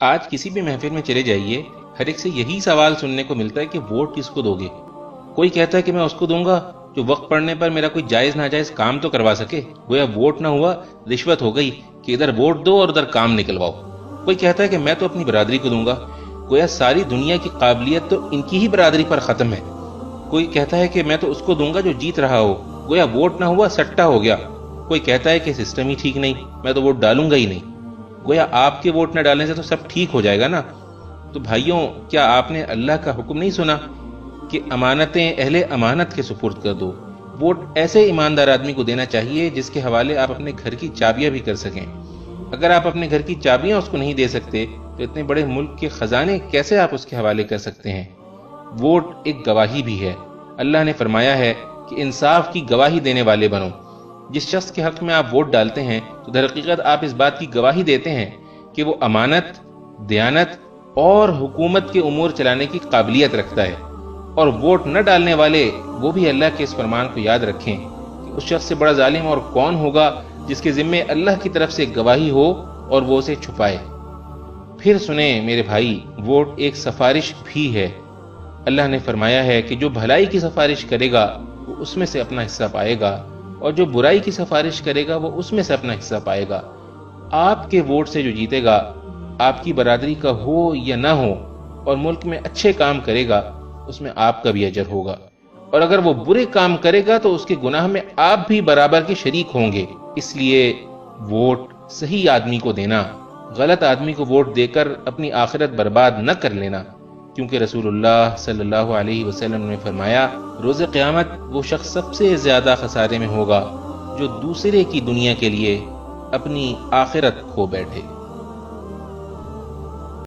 آج کسی بھی محفل میں چلے جائیے، ہر ایک سے یہی سوال سننے کو ملتا ہے کہ ووٹ کس کو دو گے؟ کوئی کہتا ہے کہ میں اس کو دوں گا جو وقت پڑنے پر میرا کوئی جائز ناجائز کام تو کروا سکے، گویا ووٹ نہ ہوا رشوت ہو گئی کہ ادھر ووٹ دو اور ادھر کام نکلواؤ۔ کوئی کہتا ہے کہ میں تو اپنی برادری کو دوں گا، گویا ساری دنیا کی قابلیت تو ان کی ہی برادری پر ختم ہے۔ کوئی کہتا ہے کہ میں تو اس کو دوں گا جو جیت رہا ہو، گویا ووٹ نہ ہوا سٹا ہو گیا۔ کوئی کہتا ہے کہ سسٹم ہی ٹھیک نہیں، میں تو ووٹ ڈالوں گا ہی نہیں، گویا آپ کے ووٹ نہ ڈالنے سے تو سب ٹھیک ہو جائے گا نا۔ تو بھائیوں، کیا آپ نے اللہ کا حکم نہیں سنا کہ امانتیں اہل امانت کے سپرد کر دو؟ ووٹ ایسے ایماندار آدمی کو دینا چاہیے جس کے حوالے آپ اپنے گھر کی چابیاں بھی کر سکیں۔ اگر آپ اپنے گھر کی چابیاں اس کو نہیں دے سکتے تو اتنے بڑے ملک کے خزانے کیسے آپ اس کے حوالے کر سکتے ہیں؟ ووٹ ایک گواہی بھی ہے۔ اللہ نے فرمایا ہے کہ انصاف کی گواہی دینے والے بنو۔ جس شخص کے حق میں آپ ووٹ ڈالتے ہیں تو در حقیقت آپ اس بات کی گواہی دیتے ہیں کہ وہ امانت، دیانت اور حکومت کے امور چلانے کی قابلیت رکھتا ہے۔ اور ووٹ نہ ڈالنے والے وہ بھی اللہ کے اس فرمان کو یاد رکھیں کہ اس شخص سے بڑا ظالم اور کون ہوگا جس کے ذمے اللہ کی طرف سے گواہی ہو اور وہ اسے چھپائے۔ پھر سنیں میرے بھائی، ووٹ ایک سفارش بھی ہے۔ اللہ نے فرمایا ہے کہ جو بھلائی کی سفارش کرے گا وہ اس میں سے اپنا حصہ پائے گا، اور جو برائی کی سفارش کرے گا وہ اس میں سے اپنا حصہ پائے گا۔ آپ کے ووٹ سے جو جیتے گا، آپ کی برادری کا ہو یا نہ ہو، اور ملک میں اچھے کام کرے گا، اس میں آپ کا بھی اجر ہوگا، اور اگر وہ برے کام کرے گا تو اس کے گناہ میں آپ بھی برابر کے شریک ہوں گے۔ اس لیے ووٹ صحیح آدمی کو دینا، غلط آدمی کو ووٹ دے کر اپنی آخرت برباد نہ کر لینا، کیونکہ رسول اللہ صلی اللہ علیہ وسلم نے فرمایا، روز قیامت وہ شخص سب سے زیادہ خسارے میں ہوگا جو دوسرے کی دنیا کے لیے اپنی آخرت کھو بیٹھے۔